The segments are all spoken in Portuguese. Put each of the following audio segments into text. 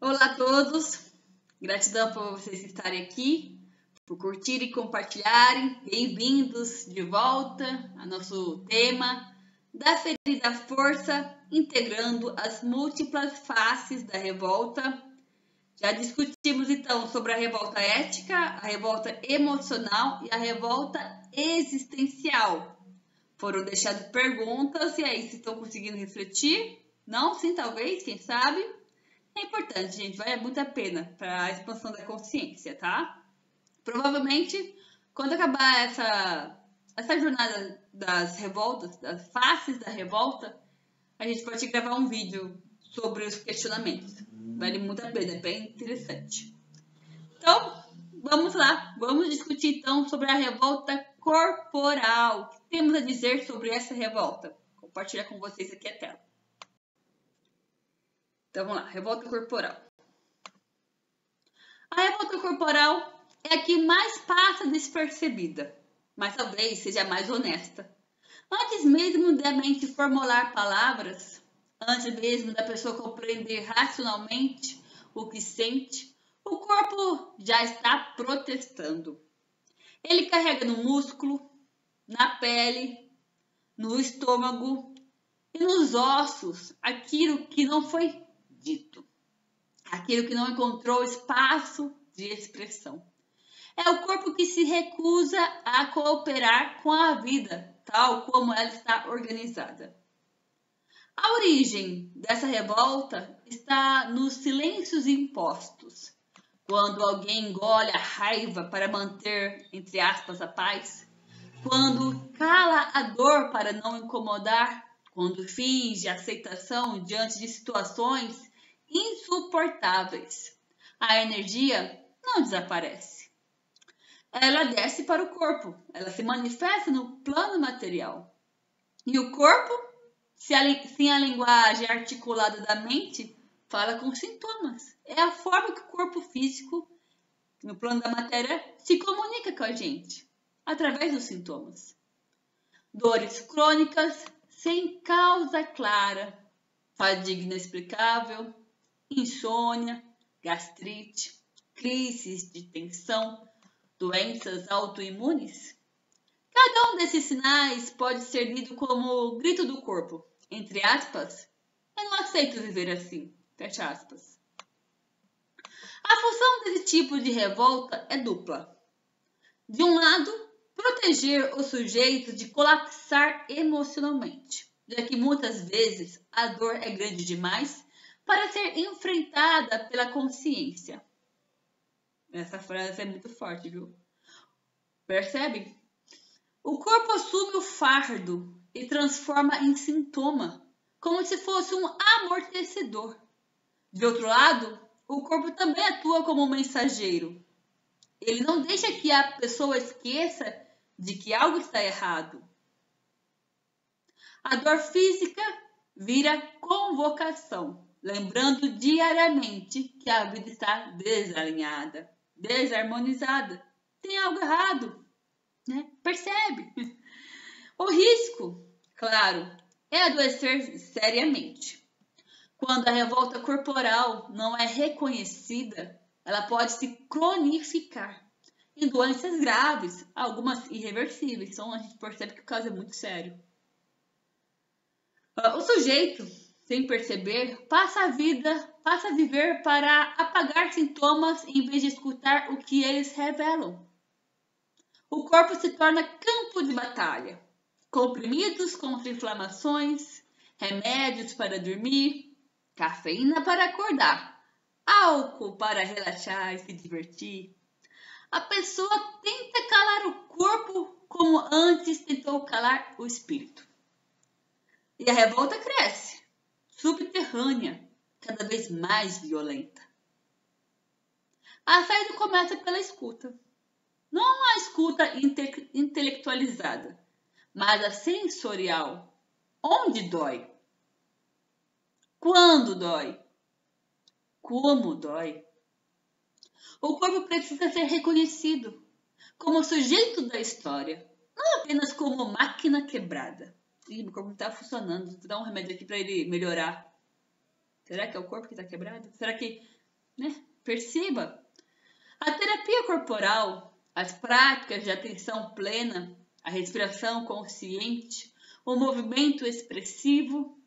Olá a todos, gratidão por vocês estarem aqui, por curtirem e compartilharem. Bem-vindos de volta ao nosso tema da ferida à força, integrando as múltiplas faces da revolta. Já discutimos então sobre a revolta ética, a revolta emocional e a revolta existencial. Foram deixadas perguntas e aí, vocês estão conseguindo refletir? Não? Sim, talvez, quem sabe? É importante, gente, vale muito a pena para a expansão da consciência, tá? Provavelmente, quando acabar essa jornada das revoltas, das faces da revolta, a gente pode gravar um vídeo sobre os questionamentos. Vale muito a pena, é bem interessante. Então, vamos lá, vamos discutir então sobre a revolta corporal. O que temos a dizer sobre essa revolta? Vou compartilhar com vocês aqui a tela. Então vamos lá, revolta corporal. A revolta corporal é a que mais passa despercebida, mas talvez seja a mais honesta. Antes mesmo da mente formular palavras, antes mesmo da pessoa compreender racionalmente o que sente, o corpo já está protestando. Ele carrega no músculo, na pele, no estômago e nos ossos aquilo que não foi dito, aquilo que não encontrou espaço de expressão. É o corpo que se recusa a cooperar com a vida, tal como ela está organizada. A origem dessa revolta está nos silêncios impostos. Quando alguém engole a raiva para manter, entre aspas, a paz, quando cala a dor para não incomodar, quando finge aceitação diante de situações insuportáveis, a energia não desaparece. Ela desce para o corpo, ela se manifesta no plano material. E o corpo, sem a linguagem articulada da mente, fala com sintomas. É a forma que o corpo físico, no plano da matéria, se comunica com a gente, através dos sintomas. Dores crônicas, sem causa clara, fadiga inexplicável, insônia, gastrite, crises de tensão, doenças autoimunes. Cada um desses sinais pode ser lido como grito do corpo, entre aspas, eu não aceito viver assim, fecha aspas. A função desse tipo de revolta é dupla. De um lado, proteger o sujeito de colapsar emocionalmente, já que muitas vezes a dor é grande demais para ser enfrentada pela consciência. Essa frase é muito forte, viu? Percebe? O corpo assume o fardo e transforma em sintoma, como se fosse um amortecedor. De outro lado, o corpo também atua como um mensageiro. Ele não deixa que a pessoa esqueça de que algo está errado. A dor física vira convocação, lembrando diariamente que a vida está desalinhada, desarmonizada. Tem algo errado, né? Percebe? O risco, claro, é adoecer seriamente. Quando a revolta corporal não é reconhecida, ela pode se cronificar em doenças graves, algumas irreversíveis. Então a gente percebe que o caso é muito sério. O sujeito, sem perceber, passa a viver para apagar sintomas em vez de escutar o que eles revelam. O corpo se torna campo de batalha. Comprimidos contra inflamações, remédios para dormir, cafeína para acordar, álcool para relaxar e se divertir. A pessoa tenta calar o corpo como antes tentou calar o espírito. E a revolta cresce, subterrânea, cada vez mais violenta. A saída começa pela escuta. Não a escuta intelectualizada, mas a sensorial. Onde dói? Quando dói? Como dói? O corpo precisa ser reconhecido como sujeito da história, não apenas como máquina quebrada. Ih, meu corpo não está funcionando, vou dar um remédio aqui para ele melhorar. Será que é o corpo que está quebrado? Será que né? Perceba. A terapia corporal, as práticas de atenção plena, a respiração consciente, o movimento expressivo,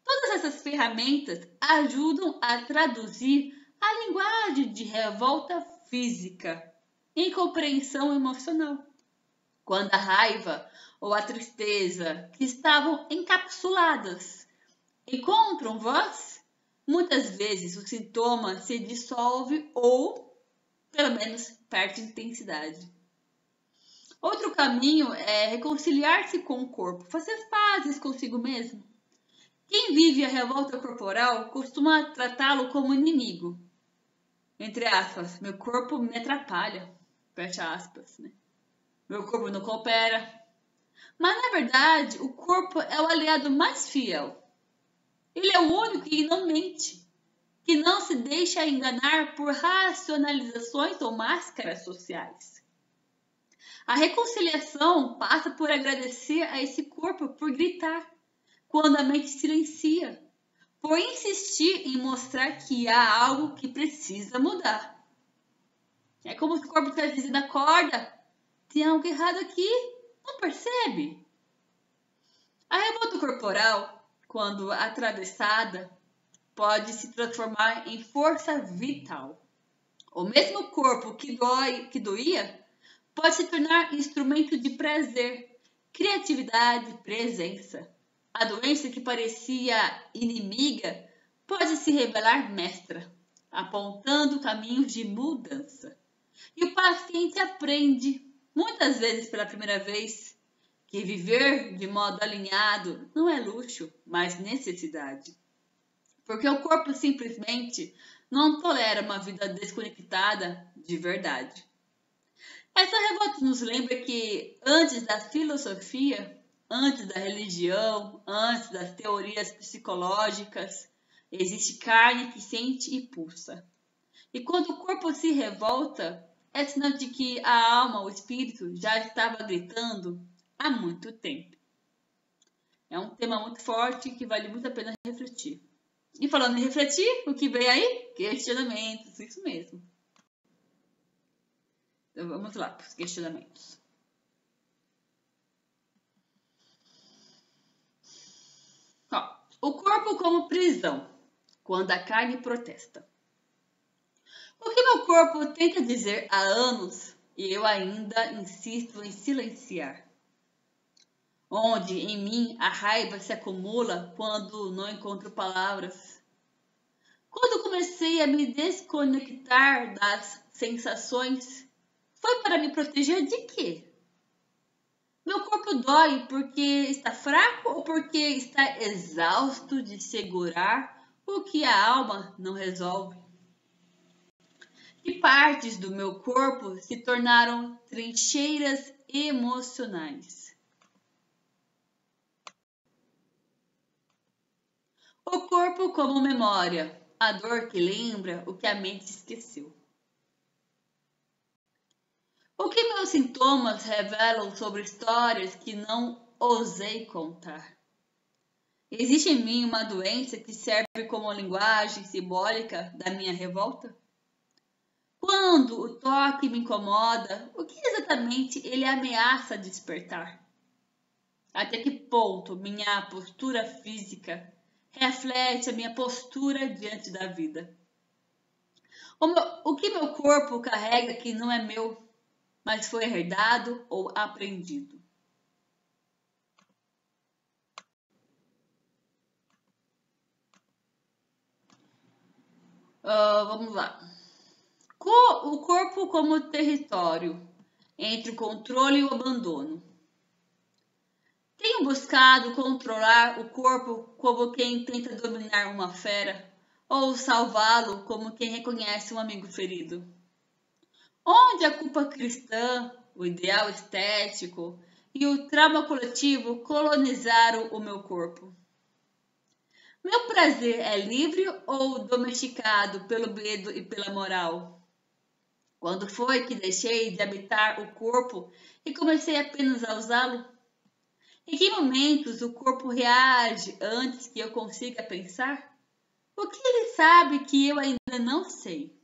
todas essas ferramentas ajudam a traduzir a linguagem de revolta física em compreensão emocional. Quando a raiva ou a tristeza, que estavam encapsuladas, encontram voz, muitas vezes o sintoma se dissolve ou, pelo menos, perde intensidade. Outro caminho é reconciliar-se com o corpo, fazer as pazes consigo mesmo. Quem vive a revolta corporal costuma tratá-lo como inimigo. Entre aspas, meu corpo me atrapalha, fecha aspas, né? Meu corpo não coopera. Mas, na verdade, o corpo é o aliado mais fiel. Ele é o único que não mente, que não se deixa enganar por racionalizações ou máscaras sociais. A reconciliação passa por agradecer a esse corpo por gritar, quando a mente silencia, por insistir em mostrar que há algo que precisa mudar. É como se o corpo estivesse dizendo: acorda, tem algo errado aqui, não percebe? A revolta corporal, quando atravessada, pode se transformar em força vital. O mesmo corpo que doía, pode se tornar instrumento de prazer, criatividade, presença. A doença que parecia inimiga pode se revelar mestra, apontando caminhos de mudança. E o paciente aprende, muitas vezes pela primeira vez, que viver de modo alinhado não é luxo, mas necessidade. Porque o corpo simplesmente não tolera uma vida desconectada de verdade. Essa revolta nos lembra que antes da filosofia, antes da religião, antes das teorias psicológicas, existe carne que sente e pulsa. E quando o corpo se revolta, é sinal de que a alma, o espírito, já estava gritando há muito tempo. É um tema muito forte que vale muito a pena refletir. E falando em refletir, o que vem aí? Questionamentos, isso mesmo. Então vamos lá para os questionamentos. Ó, o corpo como prisão, quando a carne protesta. O que meu corpo tenta dizer há anos e eu ainda insisto em silenciar? Onde em mim a raiva se acumula quando não encontro palavras? Quando comecei a me desconectar das sensações, foi para me proteger de quê? Meu corpo dói porque está fraco ou porque está exausto de segurar o que a alma não resolve? Que partes do meu corpo se tornaram trincheiras emocionais? O corpo como memória, a dor que lembra o que a mente esqueceu. O que meus sintomas revelam sobre histórias que não ousei contar? Existe em mim uma doença que serve como linguagem simbólica da minha revolta? Quando o toque me incomoda, o que exatamente ele ameaça despertar? Até que ponto minha postura física reflete a minha postura diante da vida? O que meu corpo carrega que não é meu, mas foi herdado ou aprendido? Vamos lá. O corpo como território entre o controle e o abandono. Tenho buscado controlar o corpo como quem tenta dominar uma fera, ou salvá-lo como quem reconhece um amigo ferido. Onde a culpa cristã, o ideal estético e o trauma coletivo colonizaram o meu corpo? Meu prazer é livre ou domesticado pelo medo e pela moral? Quando foi que deixei de habitar o corpo e comecei apenas a usá-lo? Em que momentos o corpo reage antes que eu consiga pensar? O que ele sabe que eu ainda não sei?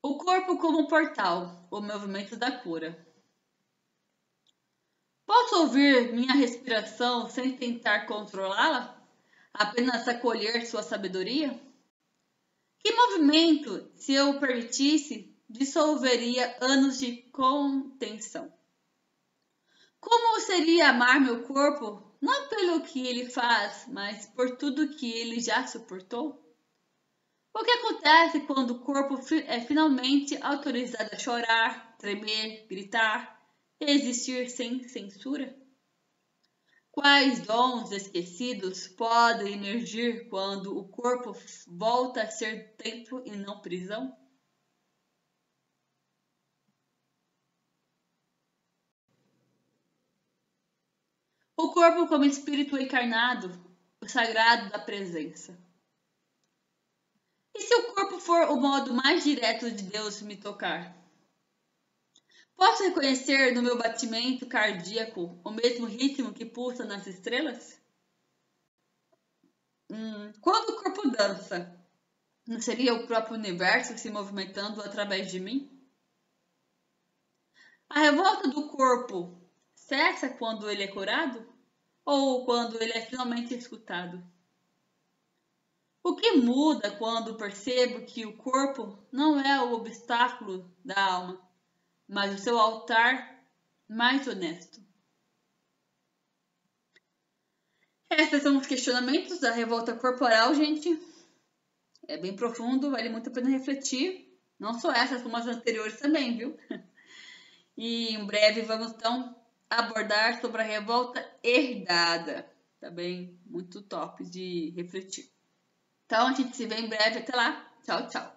O corpo como portal, o movimento da cura. Posso ouvir minha respiração sem tentar controlá-la? Apenas acolher sua sabedoria? Que movimento, se eu o permitisse, dissolveria anos de contenção? Como seria amar meu corpo, não pelo que ele faz, mas por tudo que ele já suportou? O que acontece quando o corpo é finalmente autorizado a chorar, tremer, gritar e existir sem censura? Quais dons esquecidos podem emergir quando o corpo volta a ser templo e não prisão? O corpo como espírito encarnado, o sagrado da presença. E se o corpo for o modo mais direto de Deus me tocar? Posso reconhecer no meu batimento cardíaco o mesmo ritmo que pulsa nas estrelas? Quando o corpo dança, não seria o próprio universo se movimentando através de mim? A revolta do corpo cessa quando ele é curado? Ou quando ele é finalmente escutado? O que muda quando percebo que o corpo não é o obstáculo da alma, mas o seu altar mais honesto? Esses são os questionamentos da revolta corporal, gente. É bem profundo, vale muito a pena refletir. Não só essas, como as anteriores também, viu? E em breve vamos então abordar sobre a revolta herdada. Tá bem? Muito top de refletir. Então a gente se vê em breve. Até lá. Tchau, tchau.